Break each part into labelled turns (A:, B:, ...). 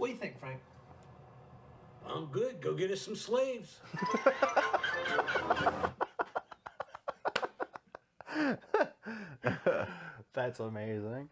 A: do you think, Frank?
B: I'm good. Go get us some slaves.
C: That's amazing.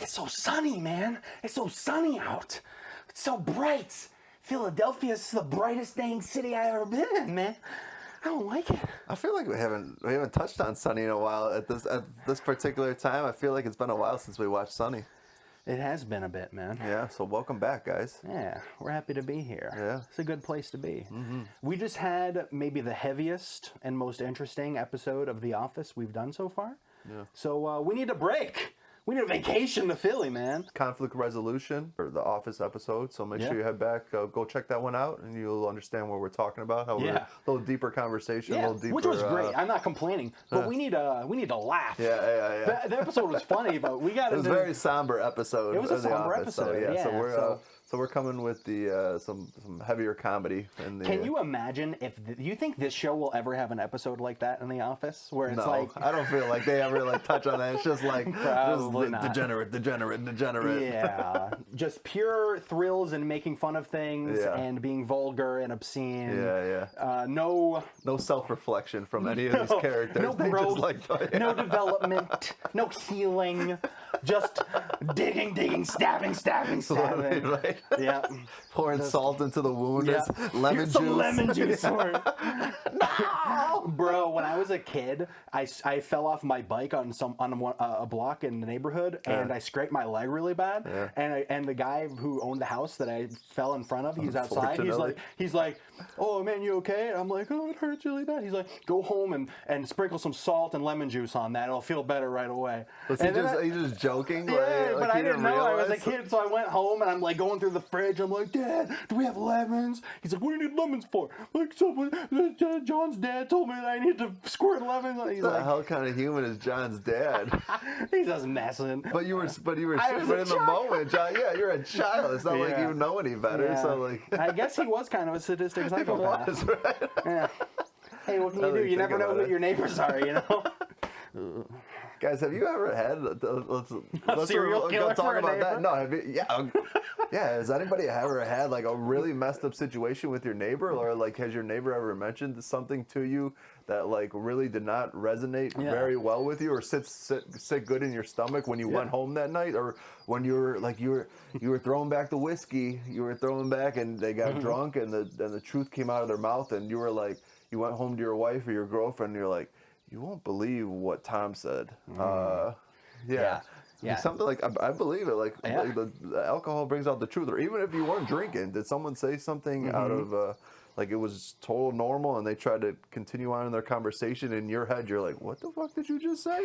C: It's so sunny, man. It's so sunny out. It's so bright. Philadelphia's the brightest dang city I've ever been in, man. I don't like it.
D: I feel like we haven't touched on Sunny in a while at this particular time. I feel like it's been a while since we watched Sunny.
C: It has been a bit, man.
D: Yeah, so welcome back, guys.
C: Yeah, we're happy to be here.
D: Yeah.
C: It's a good place to be. Mm-hmm. We just had maybe the heaviest and most interesting episode of The Office we've done so far.
D: Yeah.
C: So we need a break. We need a vacation to Philly, man.
D: Conflict resolution for the Office episode, so make sure you head back, go check that one out, and you'll understand what we're talking about. How we're a little deeper conversation, a little deeper.
C: Which was great. I'm not complaining, but we need to laugh.
D: Yeah.
C: The episode was funny, but we got to.
D: It was a very somber episode.
C: It was a somber
D: Office,
C: episode.
D: So we're coming with the some heavier comedy.
C: Can you imagine if do you think this show will ever have an episode like that in The Office, where it's like
D: I don't feel like they ever touch on that. It's just like
C: probably not.
D: Degenerate.
C: Yeah, just pure thrills and making fun of things and being vulgar and obscene. No
D: self-reflection from any of these characters.
C: No growth. No development. No healing. Just digging, stabbing.
D: Right?
C: Yeah.
D: Pouring salt into the wound.
C: Yeah.
D: Lemon
C: Here's
D: juice.
C: Some lemon juice. No! Bro, when I was a kid, I fell off my bike on a block in the neighborhood, and I scraped my leg really bad. Yeah. And the guy who owned the house that I fell in front of, he's outside. He's like, "Oh man, you okay?" And I'm like, "Oh, it hurts really bad." He's like, "Go home and sprinkle some salt and lemon juice on that. It'll feel better right away."
D: Was he just joking?
C: Yeah, but I didn't know. I was a kid, so I went home and I'm like going through the fridge. I'm like, "Dad, do we have lemons?" He's like, "What do you need lemons for?" I'm like, John's dad told me that I need to squirt lemons. He's
D: what
C: like,
D: the hell kind of human is John's dad?
C: He's just messing.
D: But you were in the moment, John. Yeah, you're a child. It's not like you know any better. Yeah. So like,
C: I guess he was kind of a sadistic psychopath.
D: He was, right?
C: Yeah. Hey, what can you do? You never know who your neighbors are, you know.
D: Guys, have you ever had? Let's
C: serial killer
D: talk
C: for a
D: about
C: neighbor?
D: that. No, have you? Yeah. Has anybody ever had like a really messed up situation with your neighbor, or like has your neighbor ever mentioned something to you that like really did not resonate very well with you, or sit good in your stomach when you went home that night, or when you were throwing back the whiskey, and they got drunk, and the truth came out of their mouth, and you were like, you went home to your wife or your girlfriend, and you're like, you won't believe what Tom said. Yeah. Something like, I believe it. Like the alcohol brings out the truth. Or even if you weren't drinking, did someone say something out of, like it was total normal and they tried to continue on in their conversation, in your head, you're like, what the fuck did you just say?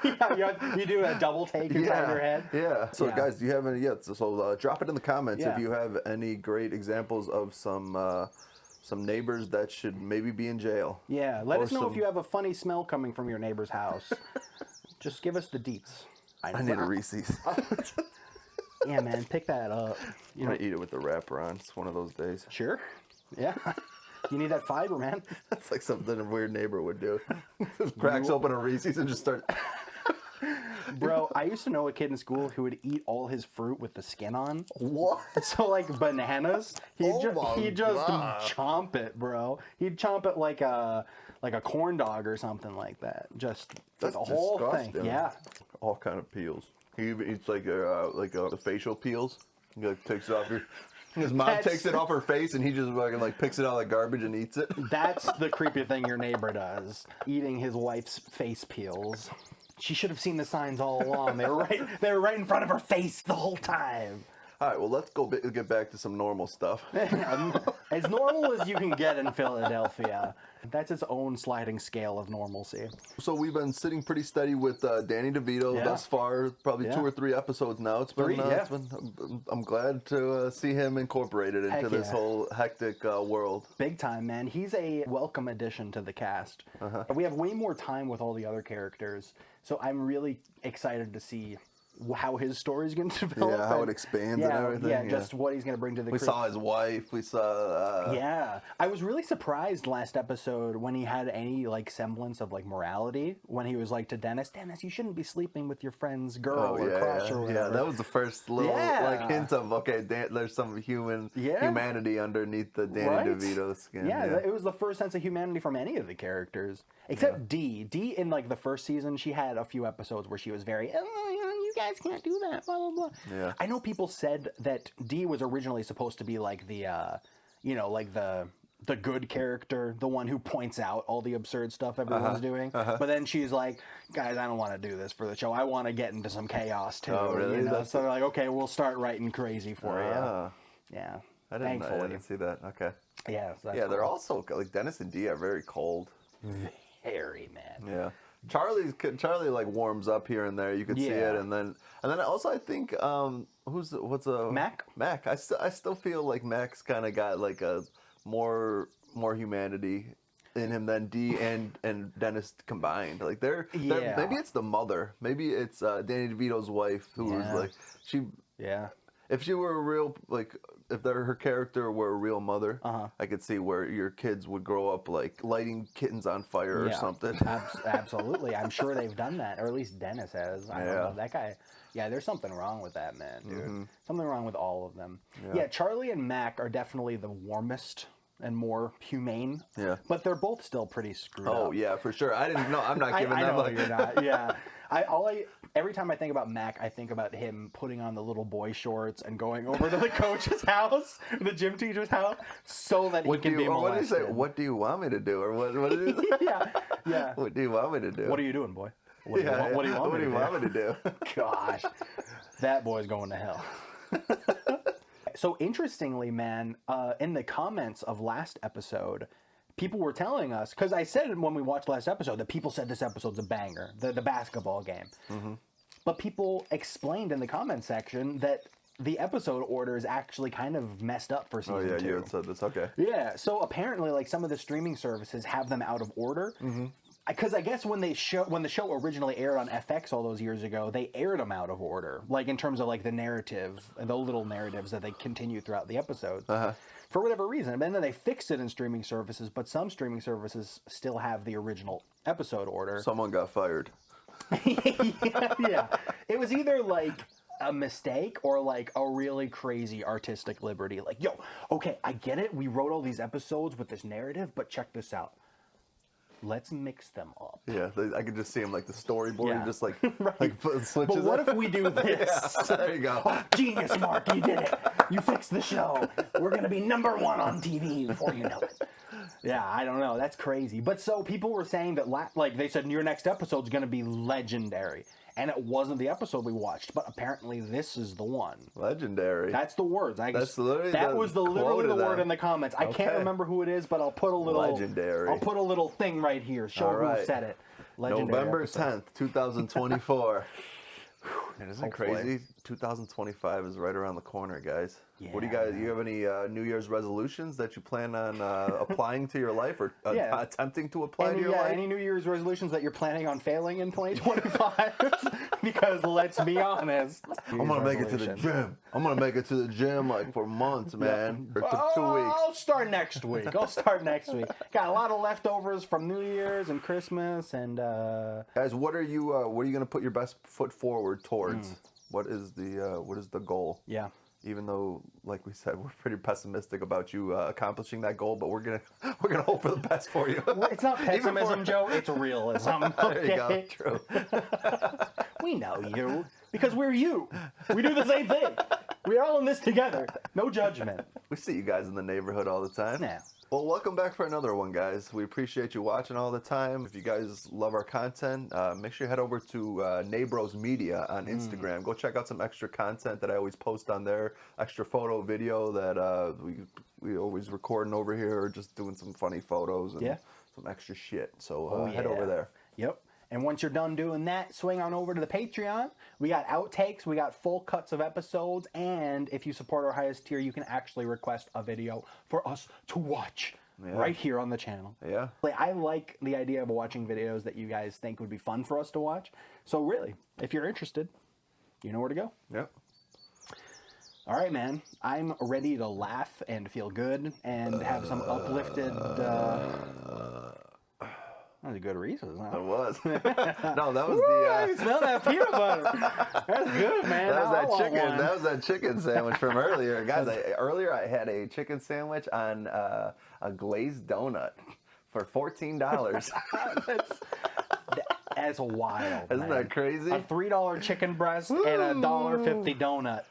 C: You do a double take inside your head.
D: Yeah. So guys, do you have any yet? So drop it in the comments if you have any great examples of some neighbors that should maybe be in jail.
C: Yeah, let us know if you have a funny smell coming from your neighbor's house. Just give us the deets.
D: I need a Reese's.
C: Yeah, man, pick that up.
D: I'm going to eat it with the wrapper on. It's one of those days.
C: Sure. Yeah. You need that fiber, man.
D: That's like something a weird neighbor would do. Just cracks open a Reese's and just start...
C: Bro, I used to know a kid in school who would eat all his fruit with the skin on.
D: What?
C: So like bananas, he'd just chomp it, bro. He'd chomp it like a corn dog or something like that. Just
D: that's
C: the whole
D: disgusting.
C: thing. Yeah.
D: All kind of peels. He even eats like the facial peels. He like takes it off your. His mom takes it off her face, and he just fucking like picks it out like garbage and eats it.
C: That's the creepy thing your neighbor does, eating his wife's face peels. She should have seen the signs all along. They were right in front of her face the whole time.
D: All right, well, let's get back to some normal stuff.
C: As normal as you can get in Philadelphia. That's its own sliding scale of normalcy.
D: So we've been sitting pretty steady with Danny DeVito thus far, probably 2 or 3 episodes now. It's been, I'm glad to see him incorporated into this whole hectic world.
C: Big time, man. He's a welcome addition to the cast. We have way more time with all the other characters, so I'm really excited to see how his story is going to develop.
D: Yeah, how it expands and everything.
C: Yeah, just what he's going to bring to the
D: We saw his wife. We saw...
C: Yeah. I was really surprised last episode when he had any, like, semblance of, like, morality. When he was like to Dennis, you shouldn't be sleeping with your friend's girl or crush or whatever.
D: Yeah, that was the first little, like, hint of, okay, there's some humanity underneath the Danny DeVito skin.
C: Yeah, it was the first sense of humanity from any of the characters. Except Dee. Dee, in, like, the first season, she had a few episodes where she was very, you guys can't do that, blah, blah, blah.
D: Yeah.
C: I know people said that Dee was originally supposed to be like the, like the good character, the one who points out all the absurd stuff everyone's doing. But then she's like, guys, I don't want to do this for the show. I want to get into some chaos too.
D: Oh, really?
C: You know? So they're like, okay, we'll start writing crazy for you. Yeah.
D: I didn't see that. Okay.
C: Yeah. So
D: they're
C: cool.
D: also, like, Dennis and Dee are very cold.
C: Very, man.
D: Yeah. Charlie like warms up here and there. You could see it, and then also I think
C: Mac?
D: Mac. I still feel like Mac's kind of got like a more humanity in him than Dee and Dennis combined. Like they're maybe it's the mother. Maybe it's Danny DeVito's wife who was like she.
C: Yeah.
D: If she were a real, like, if her character were a real mother, I could see where your kids would grow up, like, lighting kittens on fire or something.
C: Absolutely. I'm sure they've done that, or at least Dennis has. I don't know. That guy, there's something wrong with that man, dude. Something wrong with all of them. Yeah, Charlie and Mac are definitely the warmest and more humane. Yeah. But they're both still pretty screwed up.
D: Oh, yeah, for sure. I didn't know. I'm not giving them
C: I know you're not. Yeah. Every time I think about Mac, I think about him putting on the little boy shorts and going over to the coach's house, the gym teacher's house, so that he can be molested.
D: What did he say? What do you want me to do? Or what did he say?
C: Yeah.
D: What do you want me to do?
C: What are you doing, boy? What do you want me to do? Gosh, that boy's going to hell. So interestingly, man, in the comments of last episode, people were telling us, because I said when we watched last episode that people said this episode's a banger, the basketball game. But people explained in the comment section that the episode order is actually kind of messed up for season 2.
D: You had said this, okay.
C: Yeah, so apparently like some of the streaming services have them out of order. Because I guess when the show originally aired on FX all those years ago, they aired them out of order, like in terms of like the narrative, the little narratives that they continue throughout the episodes. For whatever reason. And then they fixed it in streaming services, but some streaming services still have the original episode order.
D: Someone got fired.
C: Yeah. It was either like a mistake or like a really crazy artistic liberty. Like, yo, okay, I get it. We wrote all these episodes with this narrative, but check this out. Let's mix them up.
D: Yeah, I could just see him like the storyboard, just like,
C: right.
D: like switches.
C: But what if we do this?
D: There you go.
C: Oh, genius, Mark, you did it. You fixed the show. We're going to be #1 on TV before you know it. Yeah, I don't know. That's crazy. But so people were saying that, like they said, your next episode's going to be legendary. And it wasn't the episode we watched, but apparently this is the one.
D: Legendary.
C: That's the words.
D: That was literally
C: the word in the comments. I can't remember who it is, but I'll put a little
D: legendary.
C: I'll put a little thing right here. Show who said it. Legendary
D: November
C: episode.
D: 10th, 2024. And isn't it crazy? 2025 is right around the corner, guys. Yeah. What do you guys? Do you have any New Year's resolutions that you plan on applying to your life or attempting to apply to your life?
C: Any New Year's resolutions that you're planning on failing in 2025? Because let's be honest,
D: I'm gonna make it to the gym. I'm gonna make it to the gym like for months, man. Or 2 weeks.
C: I'll start next week. Got a lot of leftovers from New Year's and Christmas and.
D: Guys, what are you gonna put your best foot forward towards? What is the goal?
C: Yeah.
D: Even though, like we said, we're pretty pessimistic about you accomplishing that goal, but we're gonna hope for the best for you.
C: It's not pessimism, Joe. It's realism.
D: There you go. True.
C: We know you because we're you. We do the same thing. We're all in this together. No judgment.
D: We see you guys in the neighborhood all the time.
C: Yeah.
D: Well, welcome back for another one, guys. We appreciate you watching all the time. If you guys love our content, make sure you head over to NeighBROS Media on Instagram. Go check out some extra content that I always post on there. Extra photo, video that we always recording over here, or just doing some funny photos and some extra shit. So head over there.
C: Yep. And once you're done doing that, swing on over to the Patreon. We got outtakes, we got full cuts of episodes, and if you support our highest tier, you can actually request a video for us to watch right here on the channel.
D: Yeah.
C: I like the idea of watching videos that you guys think would be fun for us to watch. So really, if you're interested, you know where to go.
D: Yep.
C: All right, man. I'm ready to laugh and feel good and have some uplifted... That was a good Reese's, huh?
D: It was. No, that was
C: I can smell that peanut butter. That's good, man.
D: That was that chicken. That was that chicken sandwich from earlier, guys. Earlier I had a chicken sandwich on a glazed donut for $14.
C: That's wild.
D: Isn't that crazy?
C: A $3 chicken breast and a $1.50 donut.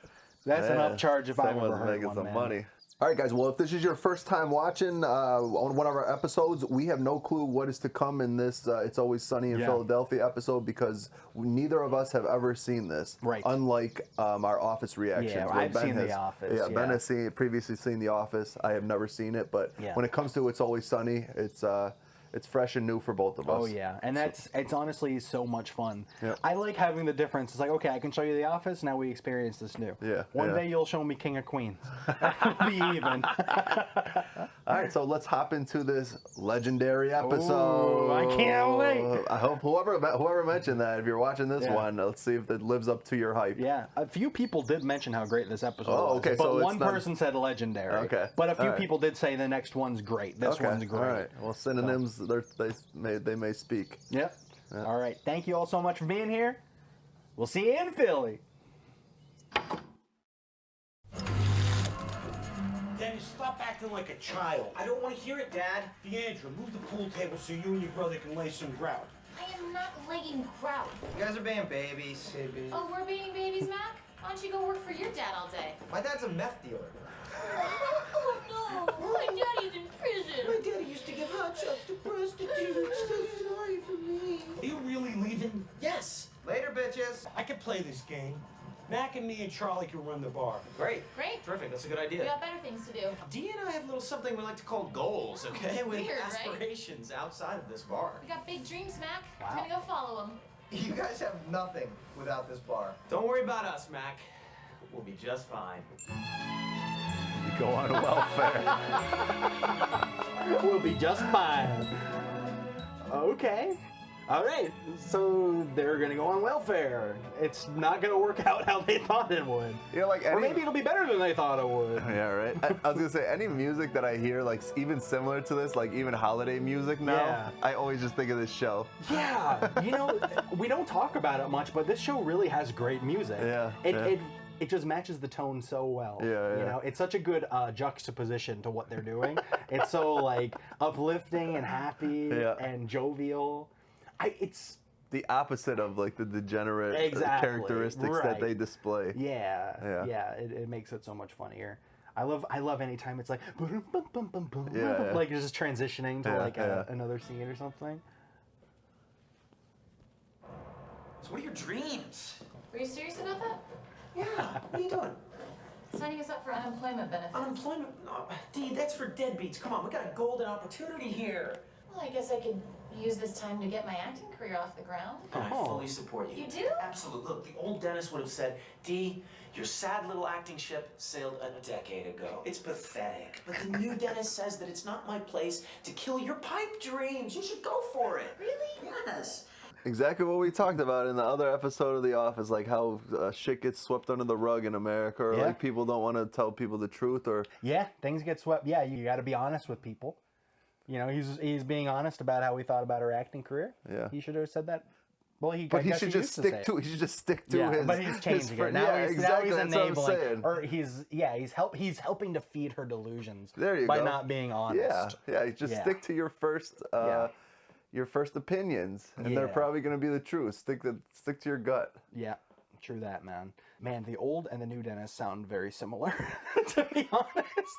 C: That's an upcharge if I've ever heard one, man.
D: Money. All right, guys. Well, if this is your first time watching on one of our episodes, we have no clue what is to come in this It's Always Sunny in Philadelphia episode, because neither of us have ever seen this.
C: Right.
D: Unlike our Office reactions.
C: Yeah, I've seen The Office.
D: Yeah, Ben has previously seen The Office. I have never seen it, but when it comes to It's Always Sunny, it's fresh and new for both of us.
C: Oh yeah, and it's honestly so much fun.
D: Yep.
C: I like having the difference. It's like, okay, I can show you The Office. Now we experience this new.
D: Yeah.
C: One day you'll show me King of Queens. That'll be even.
D: All right, so let's hop into this legendary episode.
C: Ooh, I can't wait.
D: I hope whoever mentioned that, if you're watching this one, let's see if it lives up to your hype.
C: Yeah, a few people did mention how great this episode was.
D: Okay,
C: but
D: so
C: one person said legendary.
D: Okay.
C: But a few people did say the next one's great. This one's great.
D: All right. Well, synonyms, they may speak.
C: Yep. All right. Thank you all so much for being here. We'll see you in Philly.
B: Dennis, stop acting like a child.
A: I don't want to hear it, Dad.
B: Deandra, move the pool table so you and your brother can lay some grout.
E: I am not laying grout.
A: You guys are being babies.
E: Oh, we're being babies, Mac? Why don't you go work for your dad all day?
A: My dad's a meth dealer.
E: Oh, no. My daddy's in prison.
A: My daddy used to give hot shots to prostitutes. So sorry for me.
B: Are you really leaving?
A: Yes. Later, bitches.
B: I can play this game. Mac and me and Charlie can run the bar.
A: Great.
E: Great.
A: Terrific. That's a good
E: We
A: idea.
E: got better things to do.
A: Dee and I have a little something we like to call goals, okay? With
E: Weird, right?
A: aspirations outside of this bar.
E: We got big dreams, Mac.
C: Wow.
E: We're gonna go follow them.
A: You guys have nothing without this bar. Don't worry about us, Mac. We'll be just fine.
D: You go on welfare.
C: We'll be just fine. Okay. All right. So they're going to go on welfare. It's not going to work out how they thought it would.
D: You know, like
C: Or maybe it'll be better than they thought it would.
D: Yeah, right. I was gonna say, any music that I hear, like even similar to this, like even holiday music now, I always just think of this show.
C: Yeah. You know, we don't talk about it much, but this show really has great music.
D: Yeah,
C: It just matches the tone so well.
D: Yeah.
C: You know, it's such a good juxtaposition to what they're doing. It's so like uplifting and happy and jovial. It's
D: the opposite of like the degenerate characteristics that they display.
C: Yeah. It makes it so much funnier. I love anytime it's like boom, boom, boom, boom, boom,
D: Yeah.
C: like it's just transitioning to like another scene or something.
A: So what are your dreams?
E: Were you serious about that?
A: Yeah. What are you doing?
E: Signing us up for unemployment benefits.
A: Unemployment? No, Dee, that's for deadbeats. Come on, we got a golden opportunity here.
E: Well, I guess I could use this time to get my acting career off the ground.
A: And I fully support you.
E: You do?
A: Absolutely. Look, the old Dennis would have said, Dee, your sad little acting ship sailed a decade ago. It's pathetic. But the new Dennis says that it's not my place to kill your pipe dreams. You should go for it.
E: Really?
A: Yes.
D: Exactly what we talked about in the other episode of The Office, like how shit gets swept under the rug in America, or like people don't want to tell people the truth, or
C: things get swept. Yeah, you got to be honest with people. You know, he's being honest about how he thought about her acting career.
D: Yeah,
C: he should have said that. Well, he
D: should just stick to. He should just stick to his.
C: But he's changing it now.
D: Yeah, exactly.
C: Now he's enabling,
D: what I'm saying.
C: or he's helping to feed her delusions.
D: There you
C: by
D: go.
C: not being honest.
D: Yeah. Just stick to your first. Your first opinions, and they're probably going to be the truth. Stick to your gut.
C: Yeah, True that, man. Man, the old and the new dentist sound very similar, to be honest.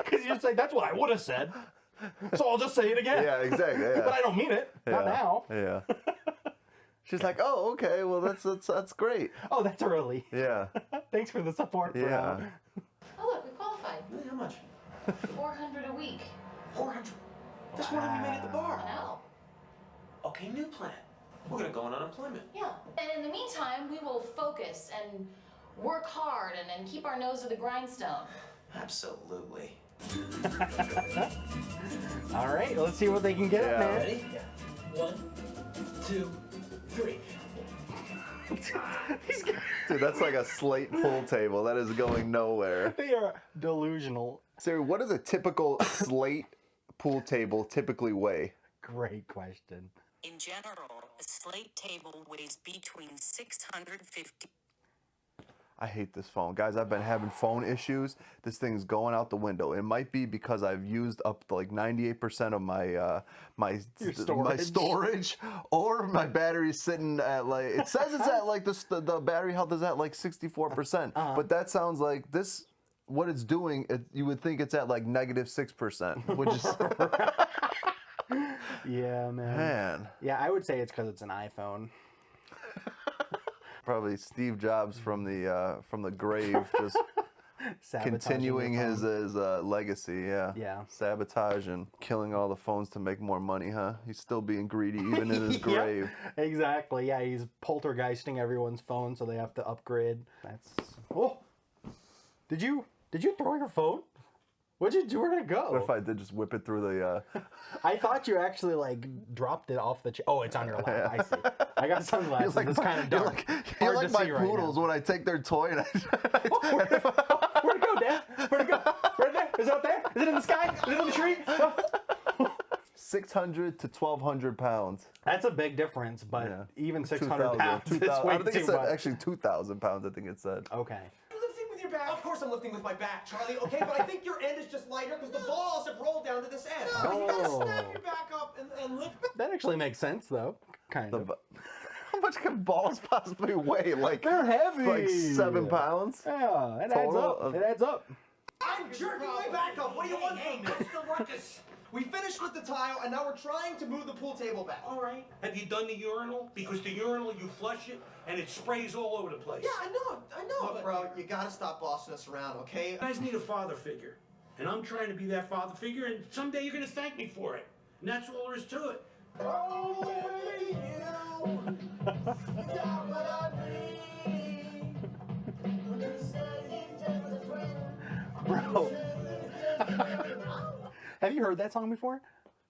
C: Because you're saying, that's what I would have said. So I'll just say it again.
D: Yeah, exactly. Yeah.
C: But I don't mean it. Not now.
D: Yeah. She's like, oh, okay. Well, that's great.
C: Oh, that's early.
D: Yeah.
C: Thanks for the support, bro.
D: Yeah.
E: Oh, look, we qualified.
A: Really, how much?
E: 400 a week.
A: 400. That's more than we made at the bar.
E: I know.
A: Okay, new plan. We're gonna go on unemployment.
E: Yeah. And in the meantime, we will focus and work hard and keep our nose to the grindstone.
A: Absolutely.
C: All right, let's see what they can get,
D: Yeah.
C: man.
A: Ready? Yeah. 1, 2, 3.
C: These guys,
D: Dude, that's like a slate pool table. That is going nowhere.
C: they are delusional.
D: So, what does a typical slate pool table typically weigh?
C: Great question.
F: In general, a slate table weighs between 650.
D: I hate this phone. Guys, I've been having phone issues. This thing's going out the window. It might be because I've used up to like 98% of my my storage, or my battery's sitting at like, it says it's at like the battery health is at like 64%. But that sounds like this, what it's doing, you would think it's at like -6%, which is
C: Yeah, man.
D: man,
C: Yeah, I would say it's because it's an iPhone.
D: probably Steve Jobs from the grave just
C: Sabotaging
D: continuing
C: your
D: his
C: phone.
D: legacy, yeah.
C: Yeah.
D: Sabotaging, killing all the phones to make more money, huh? He's still being greedy even in his
C: Yep,
D: grave.
C: exactly. Yeah, he's poltergeisting everyone's phone, so they have to upgrade. That's. Oh, did you throw your phone? What'd you do? Where'd it go?
D: What if I did just whip it through the?
C: I thought you actually like dropped it off the. Oh, it's on your lap. I see. I got sunglasses. It's kind of dark.
D: You're
C: Hard
D: like
C: to
D: my
C: see right
D: poodles
C: now.
D: when I take their toy and
C: Where'd it go, Dad? Where'd it go? Right there? Is it up there? Is it in the sky? Is it in the tree?
D: 600 to 1,200 pounds.
C: That's a big difference, but
D: Yeah.
C: even 600
D: 2,000,
C: pounds is
D: 2,000.
C: way
D: I think it
C: too
D: said
C: much.
D: actually 2,000 pounds. I think it said.
C: Okay.
G: Lifting with your back? Of course I'm lifting with my back, Charlie, okay? But I think your end is just lighter because the balls have rolled down to this end. No, you gotta snap your back up and lift.
C: That actually makes sense, though. Kind of.
D: How much can balls possibly weigh? Like
C: They're heavy.
D: Like 7 pounds.
C: Yeah, it adds
D: Total
C: up.
D: of-
C: It adds up.
G: I'm jerking my back up. What do you want from me? What's the ruckus? We finished with the tile, and now we're trying to move the pool table back.
B: All right. Have you done the urinal? Because the urinal, you flush it, and it sprays all over the place.
G: Yeah, I know. Look,
B: but-
G: bro, you gotta stop bossing us around, okay?
B: You guys need a father figure. And I'm trying to be that father figure, and someday you're going to thank me for it. And that's all there is to it.
C: Bro. Have you heard that song before?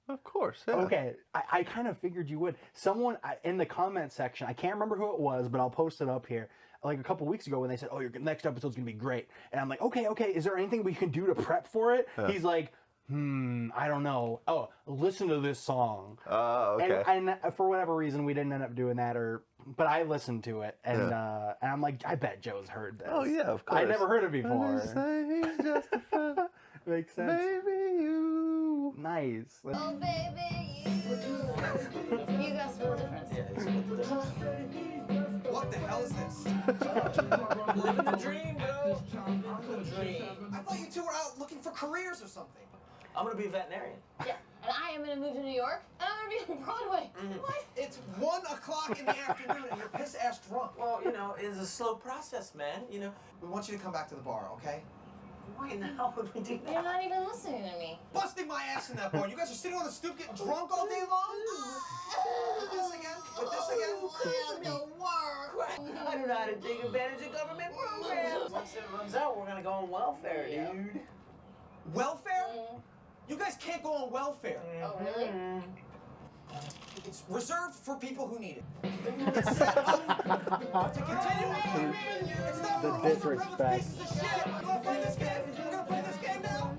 D: Of course. Yeah.
C: Okay, I kind of figured you would. Someone in the comment section, I can't remember who it was, but I'll post it up here. Like a couple weeks ago when they said, "Oh, your next episode's gonna be great," and I'm like, "Okay, is there anything we can do to prep for it?"
D: Yeah.
C: He's like, I don't know. Oh, listen to this song.
D: Oh, okay.
C: And for whatever reason, we didn't end up doing that, but I listened to it, and I'm like, I bet Joe's heard this.
D: Oh yeah, of course.
C: I never heard it before.
D: He's just a friend.
C: Makes sense.
D: Baby, you.
C: Nice.
E: Oh, baby, you got split difference.
G: What the hell is this?
A: Living the dream, bro. Living the dream.
G: I thought you two were out looking for careers or something.
A: I'm gonna be a veterinarian.
E: Yeah, and I am gonna move to New York, and I'm gonna be on Broadway. What?
G: It's 1 o'clock in the afternoon, and you're piss-ass drunk.
A: Well, it's a slow process, man.
G: We want you to come back to the bar, okay?
A: Why in the hell would we do that?
E: You're not even listening to me.
G: Busting my ass in that bar. You guys are sitting on the stoop getting drunk all day long? With this again? With this again?
E: I have to work.
A: I don't know how to take advantage of government programs. Once it runs out, we're gonna go on welfare, dude.
G: Welfare? You guys can't go on welfare.
E: Oh, really?
G: It's reserved for people who need it. It's set up to continue. It's not for
C: disrespect.
G: pieces of shit. We're gonna play this game. We're gonna play this game now.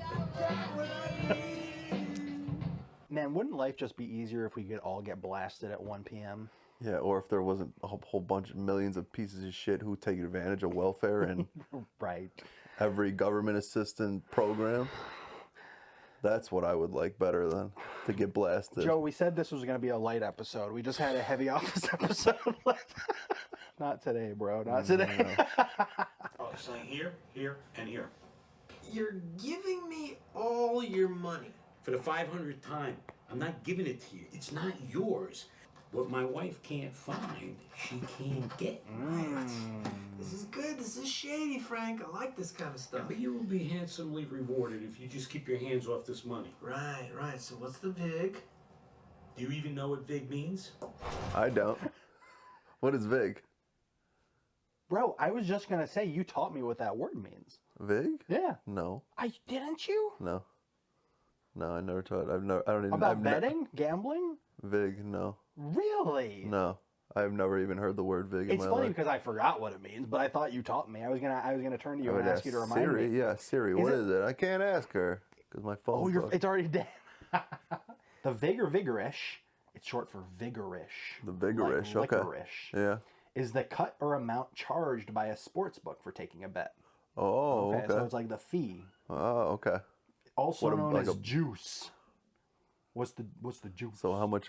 C: Man, wouldn't life just be easier if we could all get blasted at 1 p.m.?
D: Yeah, or if there wasn't a whole bunch of millions of pieces of shit who take advantage of welfare and
C: Right.
D: every government assistance program. That's what I would like better than to get blasted.
C: Joe, we said this was going to be a light episode. We just had a heavy office episode. Not today, bro. Not today.
B: Oh, it's like here, here, and here.
G: You're giving me all your money.
B: For the 500th time, I'm not giving it to you. It's not yours. What my wife can't find, she can't get.
G: This is good. This is shady, Frank. I like this kind of stuff.
B: But you will be handsomely rewarded if you just keep your hands off this money.
G: Right, right. So what's the VIG?
B: Do you even know what VIG means?
D: I don't. What is VIG?
C: Bro, I was just gonna say you taught me what that word means.
D: VIG?
C: Yeah.
D: No.
C: I didn't you?
D: No. No, I never taught. I don't even.
C: About betting, gambling.
D: VIG? No.
C: Really?
D: No. I've never even heard the word VIG in
C: It's
D: my
C: funny
D: life.
C: because I forgot what it means, but I thought you taught me. I was gonna turn to you and ask you to remind
D: Siri,
C: me.
D: yeah, Siri. What is it? I can't ask her because my phone.
C: Oh, it's already dead. The VIG or vigorish, it's short for vigorish.
D: The vigorish,
C: like
D: okay.
C: licorice,
D: Yeah.
C: is the cut or amount charged by a sports book for taking a bet.
D: Oh, okay.
C: So it's like the fee.
D: Oh, okay.
C: Also
D: What,
C: known
D: like
C: as
D: a-
C: juice. What's the juice?
D: So how much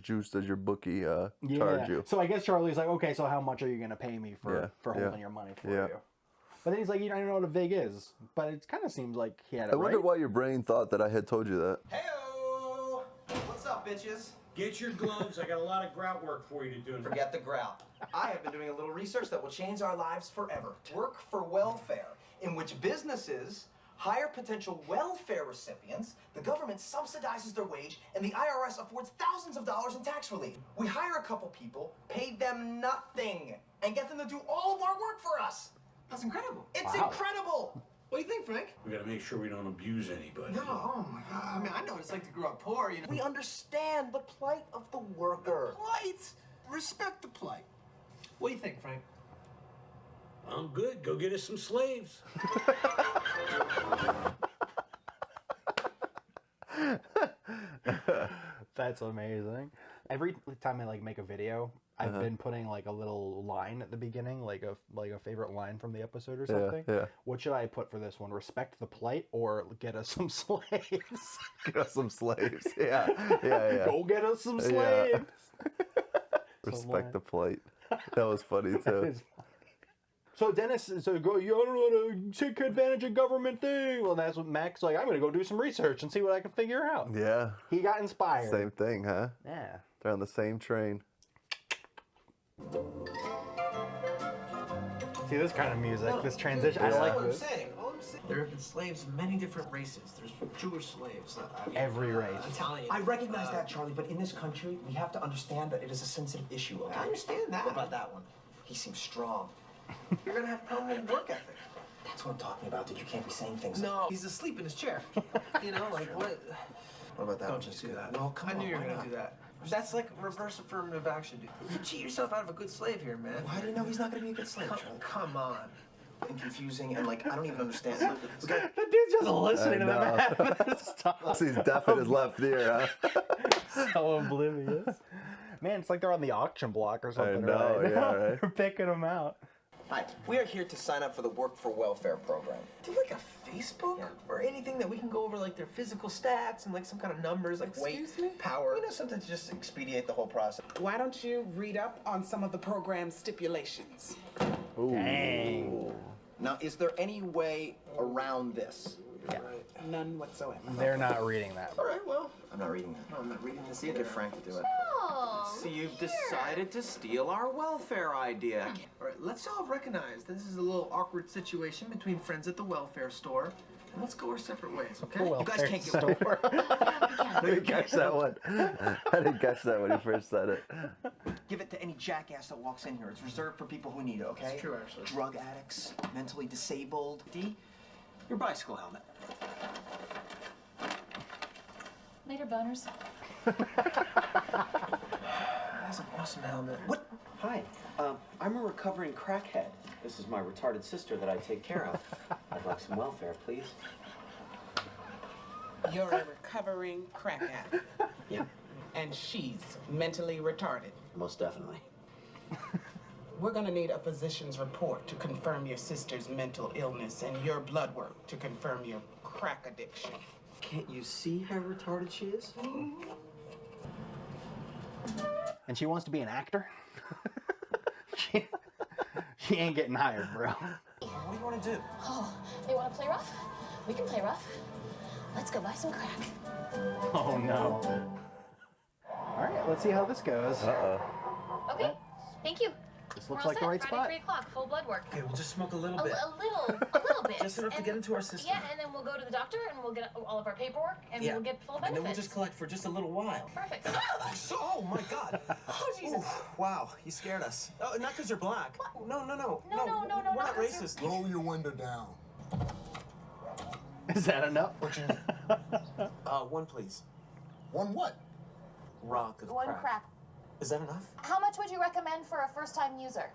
D: juice does your bookie charge you?
C: So I guess Charlie's like, okay, so how much are you gonna pay me for
D: Yeah,
C: holding your money for
D: yeah.
C: you? But then he's like, you don't even know what a VIG is. But it kind of seems like he had it
D: I wonder
C: right.
D: why your brain thought that I had told you that.
G: Heyo! What's up, bitches?
B: Get your gloves. I got a lot of grout work for you to do.
G: Forget the grout. I have been doing a little research that will change our lives forever. Work for welfare, in which businesses hire potential welfare recipients, the government subsidizes their wage, and the IRS affords thousands of dollars in tax relief. We hire a couple people, pay them nothing, and get them to do all of our work for us. That's incredible. It's incredible. What do you think, Frank?
B: We gotta make sure we don't abuse anybody.
G: No, oh my God. I mean, I know what it's like to grow up poor, you know. We understand the plight of the worker. Plight? Respect the plight. What do you think, Frank?
B: I'm good. Go get us some slaves.
C: That's amazing. Every time I make a video, I've been putting like a little line at the beginning, like a favorite line from the episode or something.
D: yeah.
C: What should I put for this one? Respect the plight or get us some slaves?
D: Get us some slaves. Yeah, yeah.
C: Go get us some
D: Yeah.
C: slaves.
D: Respect the plight. That was funny too.
C: So Dennis, you don't want to take advantage of government thing. Well, that's what Mac's like. I'm gonna go do some research and see what I can figure out.
D: Yeah.
C: He got inspired.
D: Same thing, huh?
C: Yeah.
D: They're on the same train.
C: See this kind of music, this transition. I like this.
G: All I'm saying. There have been slaves of many different races. There's Jewish slaves.
C: Every race.
G: Italian.
H: I recognize that, Charlie, but in this country, we have to understand that it is a sensitive issue, okay?
G: I understand that.
H: What about that one? He seems strong.
G: You're gonna have permanent work ethic.
H: That's what I'm talking about, dude. You can't be saying things
G: No, he's asleep in his chair. You know, like what?
D: What about that
G: Don't
D: one?
G: just do that.
H: No, come
G: I knew
H: on,
G: you were
H: why
G: gonna
H: not?
G: do that. That's like reverse affirmative action, dude. You cheat yourself out of a good slave here, man.
H: Why do you know he's not gonna be a good slave, Charlie?
G: Come on.
H: And confusing, and like, I don't even understand.
C: The dude's just listening to
D: know.
C: them. Stop.
D: He's deaf in his left ear, huh?
C: So oblivious. Man, it's like they're on the auction block or something.
D: know,
C: right?
D: yeah, right.
C: They're picking them out.
H: Hi, we are here to sign up for the Work for Welfare program.
G: Do like a Facebook or anything that we can go over like their physical stats and like some kind of numbers, like
H: Excuse
G: weight,
H: me?
G: power.
H: You know, something to just expedite the whole process.
I: Why don't you read up on some of the program stipulations?
C: Dang.
H: Now, is there any way around this?
I: None whatsoever.
C: They're not reading that.
G: All right, well,
H: I'm not reading that.
G: I'm not reading this
H: Get
G: either.
H: Frank to do it.
E: Oh,
G: So you've decided to steal our welfare idea. All right, let's all recognize this is a little awkward situation between friends at the welfare store. And let's go our separate ways, okay? You guys can't get
C: store.
D: I didn't catch that one. I didn't catch that when he first said it.
H: Give it to any jackass that walks in here. It's reserved for people who need it, okay?
G: It's true, actually.
H: Drug addicts, mentally disabled.
G: D, your bicycle helmet.
E: later, boners.
H: That's an awesome helmet.
A: What? Hi, I'm a recovering crackhead. This is my retarded sister that I take care of. I'd like some welfare, please.
I: You're a recovering crack addict,
A: Yeah,
I: and she's mentally retarded.
A: most definitely.
I: We're gonna need a physician's report to confirm your sister's mental illness and your blood work to confirm your crack addiction.
A: Can't you see how retarded she is?
C: and she wants to be an actor, she ain't getting hired, bro.
A: What do you want to do?
E: Oh, they want to play rough? We can play rough. Let's go buy some crack.
C: Oh no. All right, let's see how this goes.
E: Okay, thank you.
C: This
E: We're
C: looks
E: all
C: like
E: set.
C: the right
E: Friday,
C: spot.
E: 3 o'clock, full blood work.
A: Okay, we'll just smoke a little
E: A
A: bit.
E: little bit.
A: Just enough to get into our system.
E: Yeah, and then we'll go to the doctor and we'll get all of our paperwork and
A: Yeah.
E: we'll get full
A: And
E: benefits.
A: then we'll just collect for just a little while.
E: Perfect.
A: Oh my God!
E: Oh, Jesus.
A: Oof, wow, you scared us. Oh, not because you're black. No.
E: No,
A: We're
E: not
A: not
E: 'cause you're-
A: racist.
J: Roll your window down.
C: Is that enough?
A: One please.
J: One what?
A: Rock of
E: One
A: crack.
E: crack.
A: Is that enough?
E: How much would you recommend for a first-time user?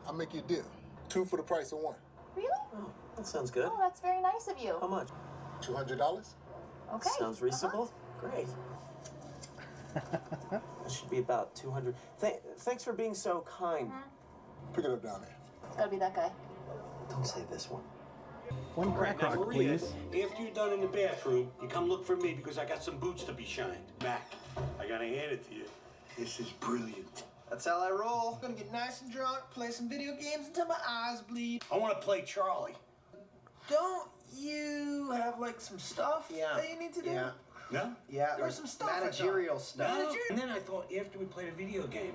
J: I'll make you a deal. 2 for the price of 1.
E: Really?
A: Oh, that sounds good.
E: Oh, that's very nice of you.
A: How much?
J: $200?
E: Okay.
A: Sounds reasonable. Great. That should be about 200. Thanks for being so kind.
J: Pick it up down there.
E: It's gotta be that guy.
A: Don't say this one.
C: One crack
B: Now,
C: rock,
B: Maria,
C: please.
B: after you're done in the bathroom, you come look for me because I got some boots to be shined. Mac, I gotta hand it to you. This is brilliant.
G: That's how I roll. Gonna get nice and drunk, play some video games until my eyes bleed.
B: I want to play Charlie.
G: Don't you have like some stuff that you need to do?
H: Yeah.
B: No?
H: Yeah,
G: There's
H: like
G: some stuff I
H: managerial stuff.
B: No. And then I thought after we played a video game,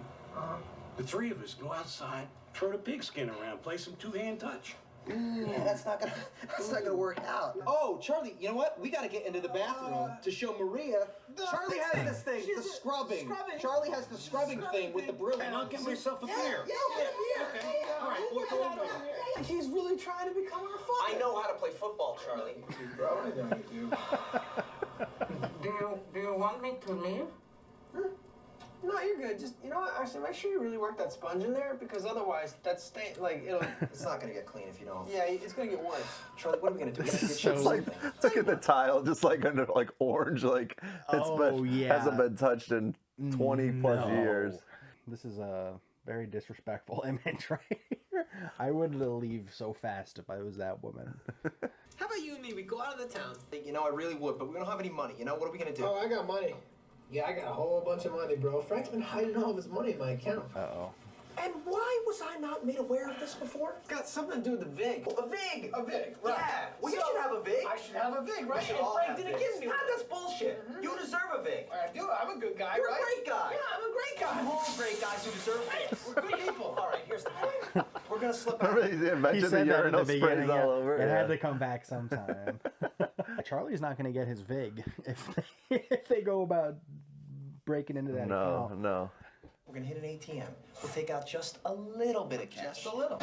B: the three of us go outside, throw the pigskin around, play some two-hand touch.
H: Yeah, that's not gonna work out.
G: Oh, Charlie, you know what? We gotta get into the bathroom to show Maria. Charlie has this thing, the scrubbing. Charlie has the scrubbing thing with the broom.
B: And I'll get myself a beer.
G: Okay. All right, we'll go over there. He's really trying to become our father. I know how to play football, Charlie.
H: Bro, I know you do.
I: Do you want me to leave?
G: No, you're good. Just, you know what? Actually, make sure you really work that sponge in there because otherwise, that stain, like, it'll. It's not gonna get clean if you don't. Yeah, it's gonna get worse. Charlie, what are we gonna do? We gotta get you
D: It's like,
G: something.
D: look at the tile, just like under like orange, like hasn't been touched in 20 plus years.
C: This is a very disrespectful image right here. I would leave so fast if I was that woman.
G: How about you and me? We go out of the town. You know, I really would, but we don't have any money. You know, what are we gonna do?
H: Oh, I got money. Yeah, I got a whole bunch of money, bro. Frank's been hiding all of his money in my account.
C: Uh-oh.
G: And why was I not made aware of this before? It's got something to do with the VIG. A VIG? A VIG, right. Yeah. Well, you should have a VIG. I should have a VIG, right?
H: should
G: And
H: all
G: Frank
H: have
G: didn't
H: VIGs.
G: give me one. That's bullshit. You deserve a VIG.
H: I do. I'm a good guy,
G: You're
H: right?
G: a great guy.
H: Yeah, I'm a great guy.
G: We're all great guys who deserve VIGs.
H: We're good people.
G: All right, here's the plan. We're gonna slip out.
D: Remember they
C: He
D: mentioned the
C: said that in
D: urinal
C: the
D: sprays
C: beginning.
D: all
C: Yeah.
D: over.
C: It
D: Yeah.
C: had to come back sometime. Charlie's not going to get his VIG if they go about breaking into that account.
D: No.
G: We're gonna hit an ATM. We'll take out just a little bit of cash. Just a little.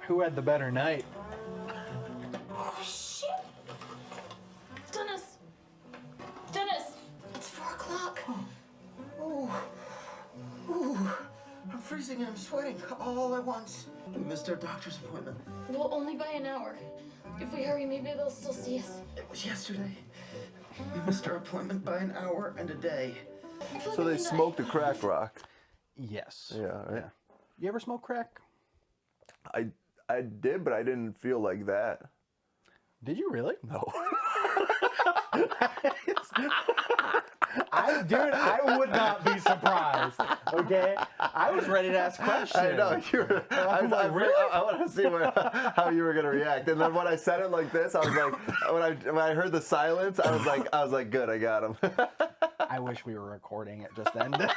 C: Who had the better night?
E: Oh, shit! Dennis! Dennis! It's 4 o'clock.
H: Ooh. I'm freezing and I'm sweating all at once. We missed our doctor's appointment.
E: Well, only by an hour. If we hurry, maybe they'll still see us.
H: It was yesterday. We missed our appointment by an hour and a day.
D: So they smoked a crack rock.
C: Yes.
D: Yeah, right.
C: You ever smoke crack?
D: I did, but I didn't feel like that.
C: Did you really?
D: No.
C: I would not be surprised. Okay, I was ready to ask questions.
D: I know you were. I want to see how you were gonna react. And then when I said it like this, I was like, when I heard the silence, I was like, good, I got him.
C: I wish we were recording it just then. At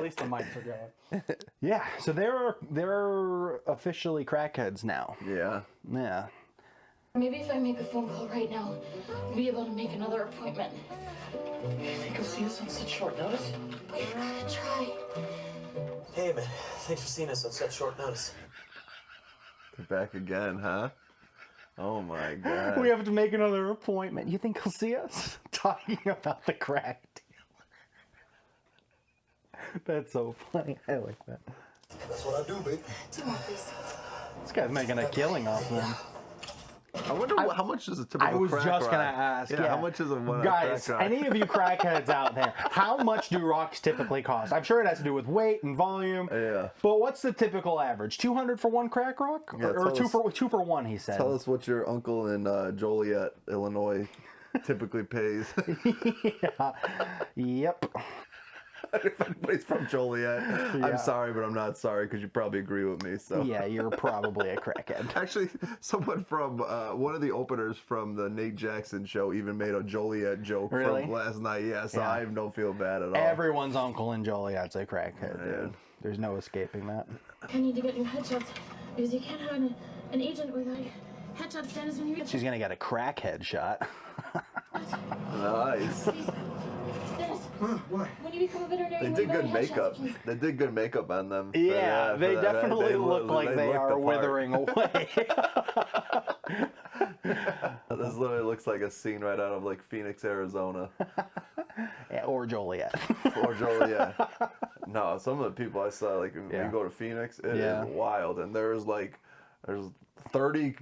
C: least the mics are going. Yeah, so they're officially crackheads now.
D: Yeah.
C: Yeah.
E: Maybe if I make a phone call right now, we'll be able to make another appointment.
G: You think you'll see us on such short notice?
E: We've got to try.
A: Hey, man. Thanks for seeing us on such short notice.
D: They're back again, huh? Oh my God.
C: We have to make another appointment. You think he'll see us talking about the crack deal? That's so funny. I like that.
J: That's what I do, babe.
E: 2 more, please.
C: This guy's making a killing off them.
D: I wonder how much is a typical
C: I was
D: crack
C: just gonna
D: rock?
C: ask.
D: Yeah, how much is a
C: guys?
D: crack rock?
C: Any of you crackheads out there? How much do rocks typically cost? I'm sure it has to do with weight and volume.
D: Yeah.
C: But what's the typical average? 200 for one crack rock,
D: Yeah,
C: or
D: tell us-
C: two for one? He said.
D: Tell us what your uncle in Joliet, Illinois, typically pays.
C: Yeah. Yep.
D: If anybody's from Joliet,
C: Yeah.
D: I'm sorry, but I'm not sorry because you probably agree with me. So
C: Yeah, you're probably a crackhead.
D: Actually, someone from one of the openers from the Nate Jackson show even made a Joliet joke
C: Really?
D: from last night. Yeah, so
C: Yeah.
D: I don't feel bad at all.
C: Everyone's uncle in Joliet's a crackhead,
D: Yeah.
C: dude. There's no escaping that.
E: I need to get new headshots because you can't have an agent with a headshot status when you're.
C: She's gonna get a crackhead shot.
D: Nice.
E: Dennis,
G: What?
E: when you become a veterinarian,
D: They
E: will
D: did
E: you buy
D: good
E: headshots,
D: makeup.
E: please?
D: They did good makeup on them.
C: Yeah, they
D: for that.
C: definitely look like they
D: look
C: are
D: the part.
C: withering away.
D: This literally looks like a scene right out of like Phoenix, Arizona,
C: Yeah, or Joliet.
D: or Joliet. No, some of the people I saw, like when
C: Yeah.
D: you go to Phoenix, it is
C: Yeah.
D: wild, and there's 30